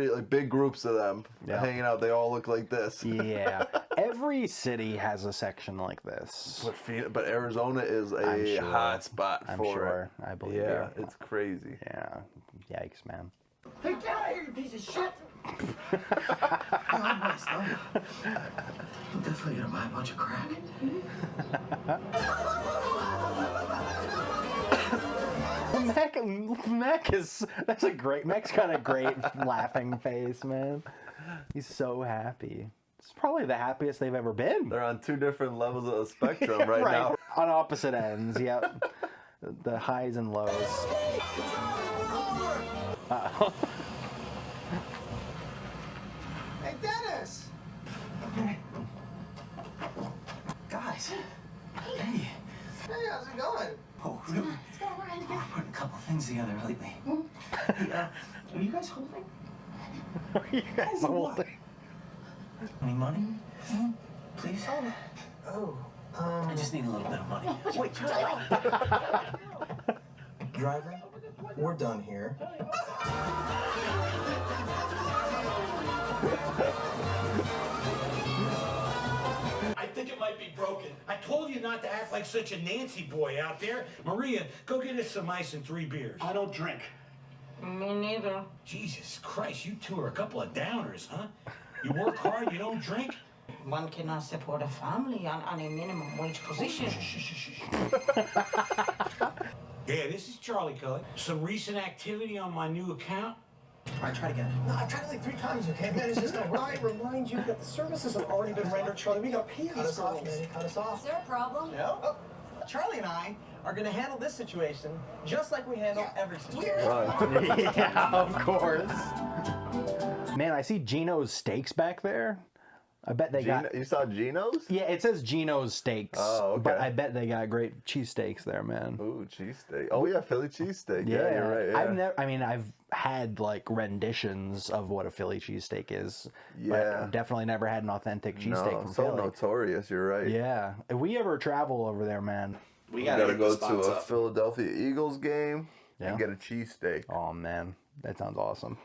D: like big groups of them
C: Yeah.
D: hanging out. They all look like this.
C: Yeah, every city has a section like this.
D: But Arizona is
C: I'm
D: a
C: sure.
D: hot spot
C: I'm
D: for
C: sure.
D: it.
C: I believe
D: Yeah,
C: you.
D: it's crazy.
C: Yeah, yikes, man.
G: Hey, get out of here, you piece of shit! I'm definitely gonna buy a bunch of crack.
C: Mac is, that's a great, Mac's got a great laughing face, man. He's so happy. It's probably the happiest they've ever been.
D: They're on two different levels of the spectrum right now.
C: On opposite ends, yep. The highs and lows. Uh-oh.
G: Hey, Dennis! Guys. Hey. Hey, how's it going? Oh, really?
E: It's going right
G: We're putting a couple things together lately. Hey, are you guys holding?
C: You guys holding?
G: Any money? Please? I just need a little bit of money. Wait, Driver, we're done here.
B: I think it might be broken. I told you not to act like such a Nancy boy out there. Maria, go get us some ice and 3 beers.
K: I don't drink.
I: Me neither.
B: Jesus Christ, you two are a couple of downers, huh? You work hard, you don't drink?
I: One cannot support a family on a minimum wage position.
B: Yeah, this is Charlie Cully. Some recent activity on my new account.
G: All right, try it again. No, I've tried it like 3 times, okay? Man, it's just not right. Remind you that the services have already been rendered, Charlie. We gotta pay these girls. Cut us off, man. Cut us off.
E: Is there a problem?
G: No? Oh, Charlie and I are gonna handle this situation just like we handle every situation.
C: Yeah, of course. Man, I see Gino's Steaks back there. I bet they got.
D: You saw Gino's?
C: Yeah, it says Gino's Steaks.
D: Oh, okay.
C: But I bet they got great cheesesteaks there, man.
D: Ooh, cheesesteak. Oh yeah, Philly cheesesteak. Yeah, you're right. Yeah.
C: I've never. I mean, I've had like renditions of what a Philly cheesesteak is.
D: Yeah.
C: But I've definitely never had an authentic cheesesteak from
D: so
C: Philly.
D: notorious. You're right.
C: Yeah. If we ever travel over there, man.
A: We
D: gotta
A: hit
D: go
A: the spots
D: to a
A: up.
D: Philadelphia Eagles game
C: Yeah.
D: and get a cheesesteak.
C: Oh man, that sounds awesome.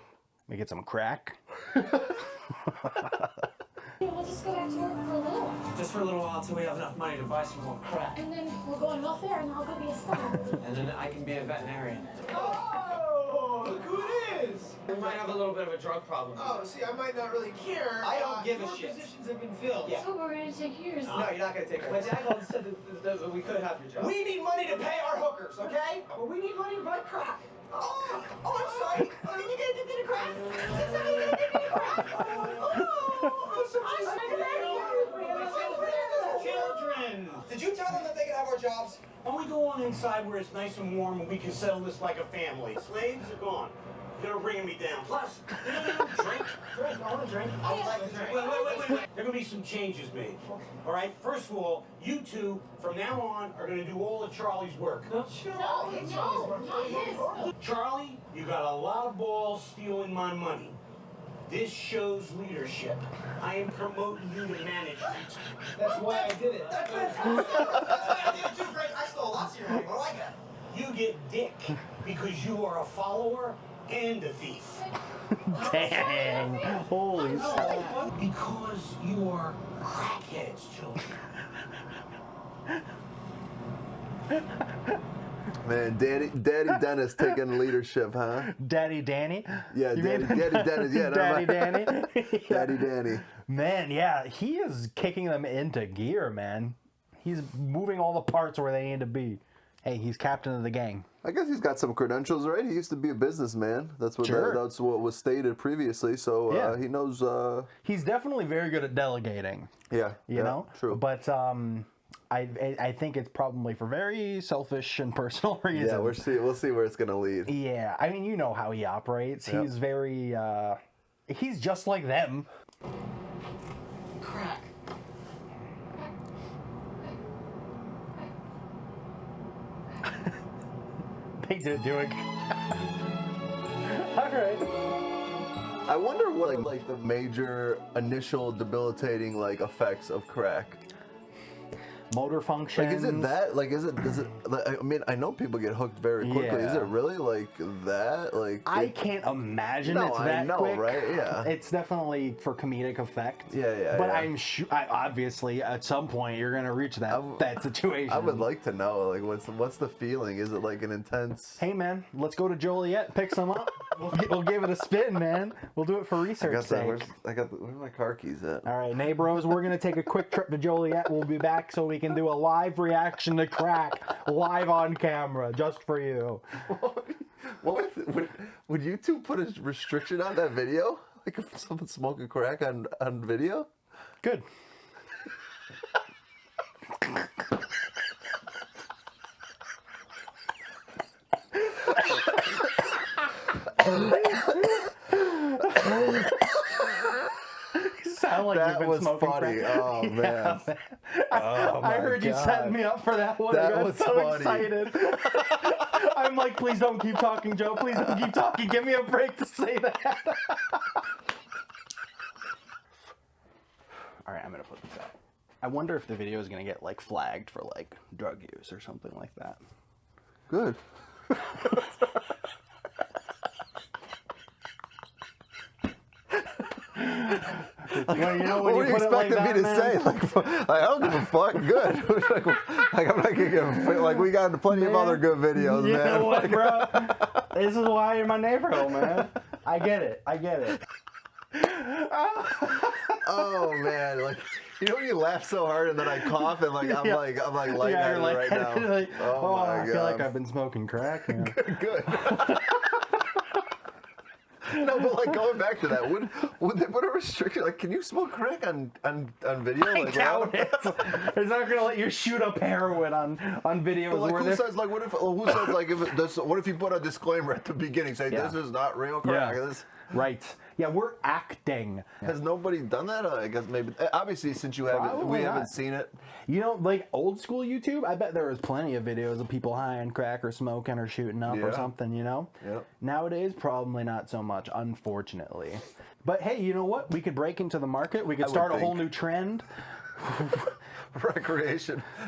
C: We get some crack.
E: We'll just go back to work for a little while.
A: Just for a little while until we have enough money to buy some more crack.
E: And then we'll go on welfare and I'll go be a star.
A: And then I can be a veterinarian.
G: Oh, look who it is!
A: We might have a little bit of a drug problem.
G: Oh, see, I might not really care. I don't give a shit. Positions have been filled.
E: So we're gonna take yours.
G: No, you're not gonna take it. My dad called and said that we could have your job. We need money to pay our hookers, okay? Well, we need money to buy crack. Oh, I'm sorry. Did you get addicted to crack? Did somebody get addicted to crack? Oh,
B: Children!
G: Did you tell them that they could have our jobs?
B: Why don't we go on inside where it's nice and warm and we can settle this like a family? Slaves are gone. They're bringing me down. Plus, you don't drink.
G: Drink, I want to drink. I would like to drink.
B: Wait. There are going to be some changes made. All right? First of all, you two, from now on, are going to do all of Charlie's work.
E: No, not his.
B: Charlie, you got a lot of balls stealing my money. This shows leadership. I am promoting you to management.
G: That's why I did it. That's why I did it too, Frank. I stole lots of your money. What do I get?
B: You get dick because you are a follower and a thief.
C: Dang. Holy shit.
B: Because you are crackheads, children.
D: Man, Daddy Dennis taking leadership, huh?
C: Daddy Danny?
D: Yeah,
C: You
D: Daddy
C: mean-
D: Dennis. Yeah,
C: Daddy Danny?
D: Daddy Danny.
C: Man, yeah, he is kicking them into gear, man. He's moving all the parts where they need to be. Hey, he's captain of the gang.
D: I guess he's got some credentials, right? He used to be a businessman. That's what
C: Sure.
D: that's what was stated previously. So
C: Yeah.
D: he knows.
C: He's definitely very good at delegating.
D: Yeah,
C: You know?
D: true.
C: But I think it's probably for very selfish and personal reasons.
D: Yeah, we'll see where it's gonna lead.
C: Yeah, I mean, you know how he operates.
D: Yep.
C: He's very, he's just like them.
E: Crack.
C: They did do it. All right.
D: I wonder what like the major initial debilitating like effects of crack.
C: Motor function.
D: Like, is it that? Like, does it? Like, I mean, I know people get hooked very quickly. Is
C: Yeah.
D: it really like that? Like,
C: I can't imagine
D: No,
C: it's
D: I
C: that
D: know,
C: quick.
D: right? Yeah.
C: It's definitely for comedic effect.
D: Yeah,
C: But
D: yeah.
C: I'm sure, obviously, at some point, you're gonna reach that situation.
D: I would like to know, like, what's the feeling? Is it like an intense?
C: Hey, man, let's go to Joliet, pick some up. We'll give it a spin, man. We'll do it for research sake.
D: Where's my car keys at?
C: All right, NeighBROS, we're going to take a quick trip to Joliet. We'll be back so we can do a live reaction to Crack live on camera just for you.
D: Would you two put a restriction on that video? Like if someone's smoking crack on video?
C: Good. You sound like
D: That
C: you've been
D: was
C: smoking
D: funny.
C: crack.
D: Oh,
C: Yeah,
D: man.
C: I heard you setting me up for that one.
D: That
C: I got
D: was
C: so
D: funny.
C: excited. I'm like, please don't keep talking, Joe. Please don't keep talking. Give me a break to say that. All right, I'm gonna put this out. I wonder if the video is gonna get like flagged for like drug use or something like that.
D: Good.
C: Well, you know,
D: What
C: when
D: were you
C: put it like
D: expecting me
C: that,
D: to say?
C: man,
D: Like I don't give a fuck. Good. like I'm not gonna give a fuck. Like we got plenty of
C: Man,
D: other good videos,
C: you
D: man.
C: know what,
D: Like-
C: bro? This is why you're my neighborhood, man. I get it. I get it.
D: Oh man, like you know when you laugh so hard and then I cough and like I'm
C: Yeah.
D: like
C: Yeah,
D: lightheaded
C: you're
D: right now.
C: like,
D: oh my
C: I
D: god.
C: feel like I've been smoking crack. Yeah.
D: Good. No, but like going back to that, would they put a restriction? Like, can you smoke crack on video?
C: I
D: Like,
C: doubt it. It's not gonna let you shoot up heroin on videos
D: But like,
C: where
D: who
C: there's
D: says like what if who says like what if you put a disclaimer at the beginning saying
C: Yeah.
D: this is not real crack?
C: Yeah.
D: This,
C: right. Yeah, we're acting.
D: has nobody done that? I guess maybe. Obviously, since you haven't,
C: Probably
D: we
C: not.
D: haven't seen it.
C: You know, like old school YouTube, I bet there was plenty of videos of people high on crack or smoking or shooting up or
D: Yeah.
C: something, you know?
D: Yep.
C: Nowadays, probably not so much, unfortunately. But hey, you know what? We could break into the market. We could
D: I would
C: start a whole
D: think.
C: new trend.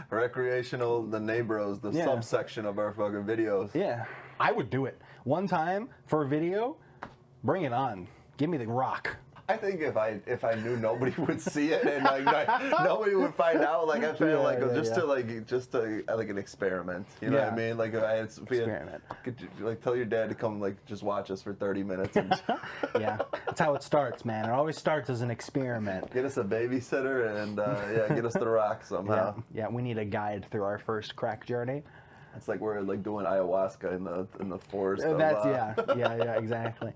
D: Recreational, the NeighBROS, the
C: Yeah.
D: subsection of our fucking videos.
C: Yeah, I would do it. One time for a video, bring it on. Give me the rock.
D: I think if I knew nobody would see it and like nobody would find out, like I feel
C: Yeah,
D: like
C: yeah,
D: just to like an experiment. You know what I
C: Yeah.
D: mean? Like if I had
C: Experiment.
D: Could you, like tell your dad to come like just watch us for 30 minutes and
C: Yeah, that's how it starts, man. It always starts as an experiment.
D: get us a babysitter and get us the rock somehow.
C: Yeah, we need a guide through our first crack journey.
D: It's like we're like doing ayahuasca in the forest. Of,
C: That's yeah, exactly.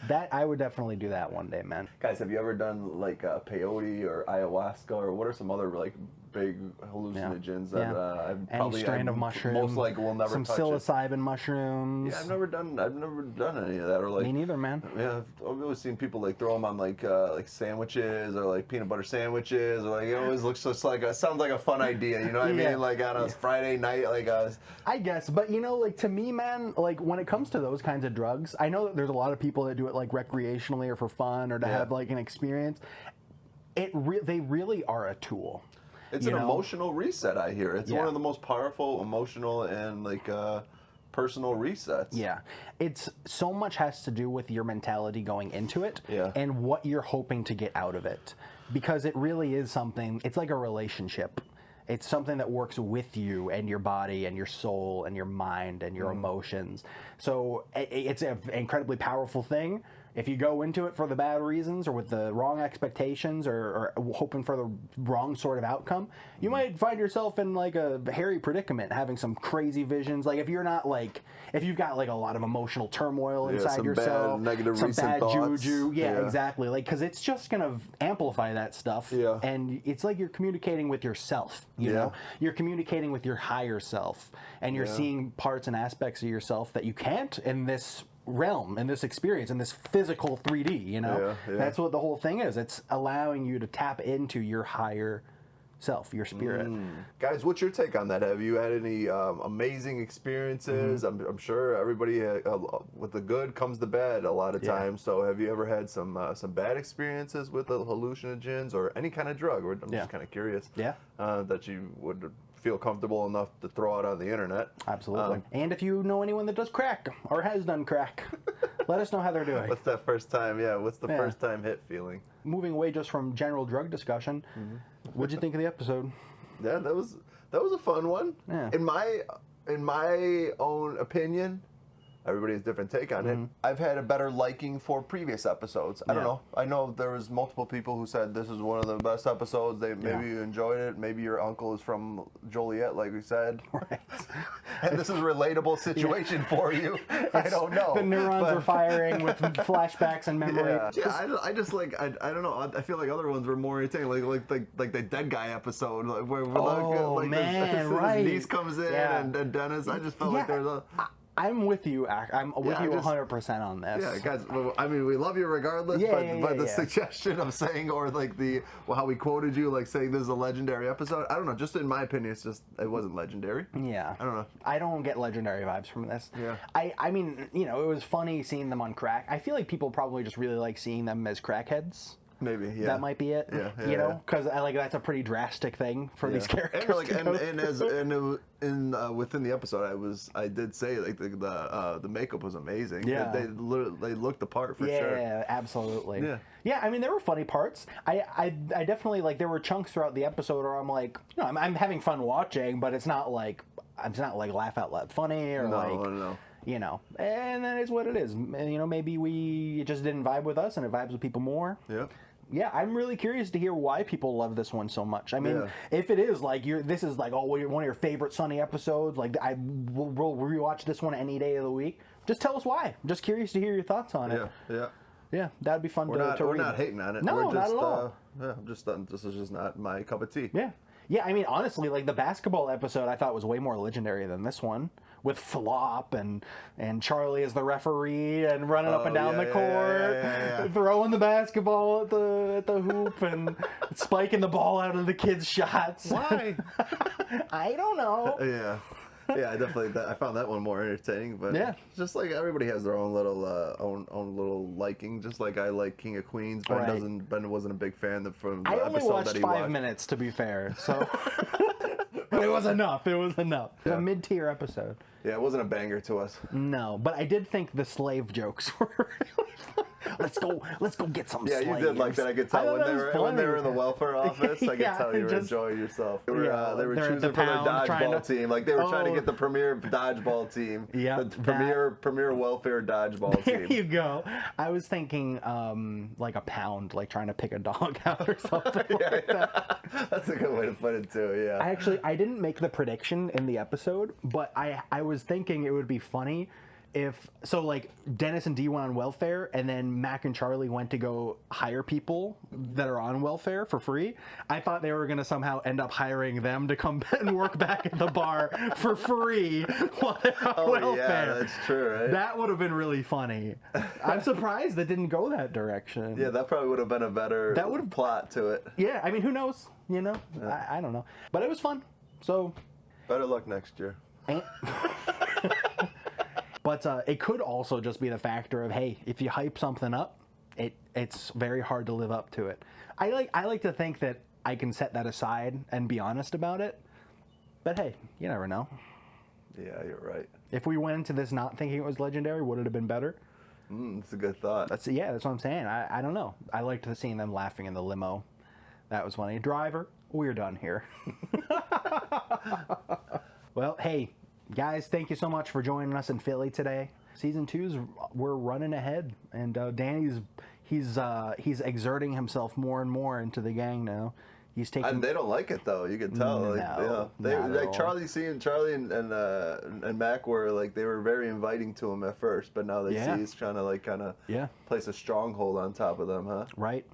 C: That I would definitely do that one day, man.
D: Guys, have you ever done like peyote or ayahuasca or what are some other like big hallucinogens that I've
C: Any
D: probably
C: strain of mushroom.
D: most likely will never
C: some
D: touch it?
C: psilocybin mushrooms.
D: Yeah, I've never done any of that or like.
C: Me neither, man.
D: Yeah, I've always seen people like throw them on like sandwiches or like peanut butter sandwiches or like it always looks just like sounds like a fun idea. You know what I
C: Yeah.
D: mean? Like on a Friday night, like
C: I guess, but you know, like to me, man, like when it comes to those kinds of drugs, I know that there's a lot of people that do it like recreationally or for fun or to have like an experience. They really are a tool.
D: It's
C: you
D: an
C: know?
D: emotional reset. I hear it's
C: Yeah.
D: one of the most powerful, emotional, and like personal resets.
C: Yeah. It's so much has to do with your mentality going into it and what you're hoping to get out of it. Because it really is something, it's like a relationship. It's something that works with you and your body and your soul and your mind and your emotions. So it's an incredibly powerful thing. If you go into it for the bad reasons or with the wrong expectations or hoping for the wrong sort of outcome, you might find yourself in like a hairy predicament, having some crazy visions. Like if you're not like, if you've got like a lot of emotional turmoil inside
D: some
C: yourself,
D: bad, negative
C: some
D: recent
C: bad
D: thoughts.
C: juju. Yeah, exactly. Like, because it's just going to amplify that stuff.
D: Yeah.
C: And it's like you're communicating with yourself, you know? You're communicating with your higher self, and you're seeing parts and aspects of yourself that you can't in this realm, in this experience, in this physical 3D, you know? That's what the whole thing is. It's allowing you to tap into your higher self, your spirit.
D: Guys, what's your take on that? Have you had any amazing experiences? I'm sure everybody with the good comes the bad a lot of times. So have you ever had some bad experiences with the hallucinogens or any kind of drug? I'm just kind of curious. That you would feel comfortable enough to throw out on the internet.
C: Absolutely. And if you know anyone that does crack or has done crack, let us know how they're doing.
D: What's that first time? Yeah, what's the first time hit feeling?
C: Moving away just from general drug discussion, what'd you think of the episode?
D: Yeah, that was a fun one.
C: Yeah.
D: In my own opinion, everybody has a different take on it. I've had a better liking for previous episodes. I don't know. I know there was multiple people who said this is one of the best episodes. Maybe you enjoyed it. Maybe your uncle is from Joliet, like we said.
C: Right.
D: And this is a relatable situation for you. I don't know.
C: The neurons are firing with flashbacks and memory.
D: Yeah, I just like I don't know. I feel like other ones were more entertaining, like the dead guy episode, where his niece comes in and Dennis. I just felt like there's a.
C: I'm with you. I'm with you 100% on this.
D: Yeah, guys. I mean, we love you regardless. But the suggestion of saying, or like how we quoted you, like saying this is a legendary episode. I don't know. Just in my opinion, it wasn't legendary.
C: Yeah.
D: I don't know.
C: I don't get legendary vibes from this.
D: Yeah.
C: I mean, you know, it was funny seeing them on crack. I feel like people probably just really like seeing them as crackheads.
D: Maybe, yeah.
C: That might be it. You know, because that's a pretty drastic thing for these characters.
D: And within the episode, I did say like the makeup was amazing.
C: Yeah,
D: they looked the part for sure.
C: Yeah, absolutely. Yeah. I mean, there were funny parts. I definitely like there were chunks throughout the episode where I'm like, you know, I'm having fun watching, but it's not like laugh out loud funny or
D: No.
C: You know, and that is what it is. And, you know, maybe it just didn't vibe with us, and it vibes with people more. Yeah, I'm really curious to hear why people love this one so much. I mean, if it is like this is like one of your favorite Sunny episodes, like we'll rewatch this one any day of the week. Just tell us why. I'm just curious to hear your thoughts on it. Yeah, that'd be fun to read.
D: We're not hating on it.
C: No,
D: we're just,
C: not at all.
D: I'm just this is just not my cup of tea.
C: Yeah. I mean, honestly, like the basketball episode, I thought was way more legendary than this one. With Flop and Charlie as the referee and running up and down the court, throwing the basketball at the hoop and spiking the ball out of the kids' shots.
D: Why?
C: I don't know.
D: Yeah, I found that one more entertaining. But just like everybody has their own little own little liking. Just like I like King of Queens, but Ben wasn't a big fan from the
C: I only
D: episode
C: watched
D: that he
C: 5 minutes, to be fair. So. But it was enough. It was a mid-tier episode.
D: Yeah, it wasn't a banger to us.
C: No, but I did think the slave jokes were really fun. Let's go get some slaves.
D: Yeah, you did like that. I could tell when they were in the welfare office. I could tell you were enjoying yourself. They were choosing for their dodgeball team. Like they were trying to get the premier dodgeball team. Yeah, the premier welfare dodgeball team.
C: There you go. I was thinking like a pound, like trying to pick a dog out or something like that.
D: That's a good way to put it too. Yeah.
C: I didn't make the prediction in the episode, but I was thinking it would be funny if like Dennis and Dee went on welfare and then Mac and Charlie went to go hire people that are on welfare for free. I thought they were going to somehow end up hiring them to come and work back at the bar for free while they're on welfare.
D: Yeah, that's true, right?
C: That would have been really funny. I'm surprised that didn't go that direction.
D: Yeah, that probably would have been a better plot to it.
C: Yeah, I mean, who knows? You know? Yeah. I don't know. But it was fun. So
D: better luck next year.
C: But it could also just be the factor of, hey, if you hype something up, it's very hard to live up to it. I like to think that I can set that aside and be honest about it. But hey, you never know.
D: Yeah, you're right.
C: If we went into this not thinking it was legendary, would it have been better?
D: That's a good thought.
C: That's what I'm saying. I don't know. I liked seeing them laughing in the limo. That was funny. Driver, we're done here. Well, hey, guys, thank you so much for joining us in Philly today. Season 2's we're running ahead, and Danny's he's exerting himself more and more into the gang now. He's taking.
D: And they don't like it though. You can tell.
C: No,
D: Like, they
C: not at
D: like
C: all.
D: Charlie and Mac were like they were very inviting to him at first, but now they see he's trying to like kind of place a stronghold on top of them, huh?
C: Right.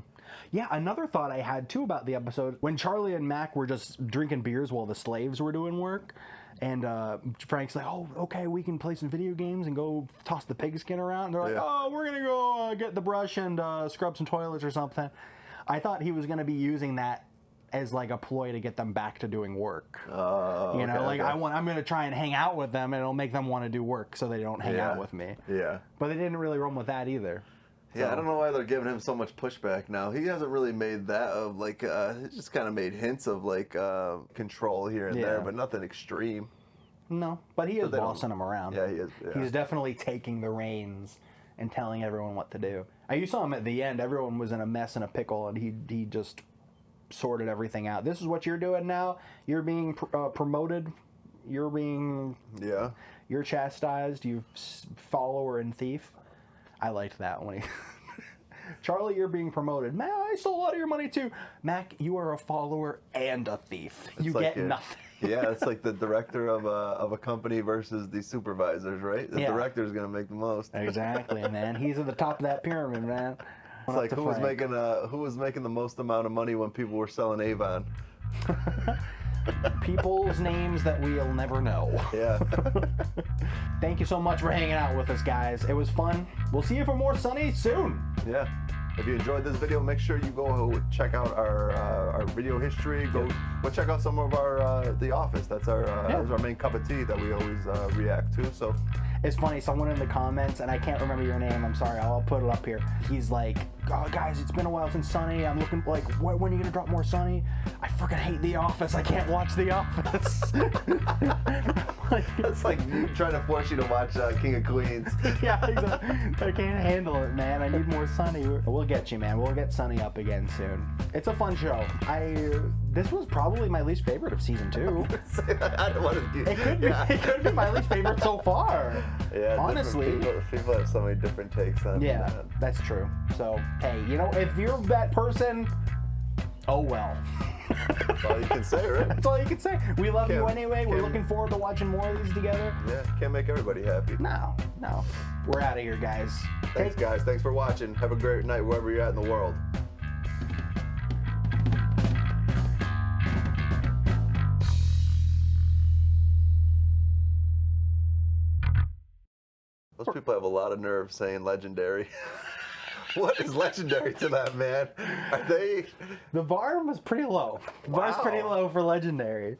C: Yeah, another thought I had too about the episode, when Charlie and Mac were just drinking beers while the slaves were doing work, and Frank's like, oh, okay, we can play some video games and go toss the pigskin around. And they're like, oh, we're going to go get the brush and scrub some toilets or something. I thought he was going to be using that as like a ploy to get them back to doing work. I'm going to try and hang out with them, and it'll make them want to do work so they don't hang out with me.
D: Yeah.
C: But they didn't really run with that either.
D: Yeah, I don't know why they're giving him so much pushback now. He hasn't really made that of like, he just kind of made hints of like control here and there, but nothing extreme.
C: No, but he is bossing them around.
D: Yeah, he is. Yeah.
C: He's definitely taking the reins and telling everyone what to do. You saw him at the end. Everyone was in a mess and a pickle, and he just sorted everything out. This is what you're doing now. You're being promoted. You're being you're chastised. You follower and thief. I liked that when he. Charlie, you're being promoted. Mac, I stole a lot of your money too. Mac, you are a follower and a thief. You get nothing.
D: Yeah, it's like the director of a company versus the supervisors, right? The director's gonna make the most.
C: Exactly, man. He's at the top of that pyramid, man.
D: It's like who was making the most amount of money when people were selling Avon?
C: People's names that we'll never know.
D: Yeah.
C: Thank you so much for hanging out with us, guys. It was fun. We'll see you for more Sunny soon.
D: Yeah. If you enjoyed this video, make sure you go check out our video history. Go check out some of our The Office. That's our main cup of tea that we always react to. So
C: it's funny. Someone in the comments, and I can't remember your name. I'm sorry. I'll put it up here. He's like, "Oh, guys, it's been a while since Sunny. I'm looking like, when are you gonna drop more Sunny? I freaking hate The Office. I can't watch The Office."
D: That's like trying to force you to watch King of Queens.
C: Yeah, exactly. I can't handle it, man. I need more Sunny. We'll get you, man. We'll get Sunny up again soon. It's a fun show. This was probably my least favorite of season 2.
D: I don't want to do
C: it. It could be my least favorite so far.
D: Yeah,
C: honestly,
D: people have so many different takes on that.
C: That's true. So hey, if you're that person, oh well.
D: That's all you can say, right?
C: That's all you can say. We love you anyway. We're looking forward to watching more of these together.
D: Yeah, can't make everybody happy.
C: No. We're out of here, guys.
D: Thanks, guys. Thanks for watching. Have a great night wherever you're at in the world. Those people have a lot of nerve saying legendary. What is legendary to that, man? Are they?
C: The bar was pretty low. The bar's pretty low for legendary.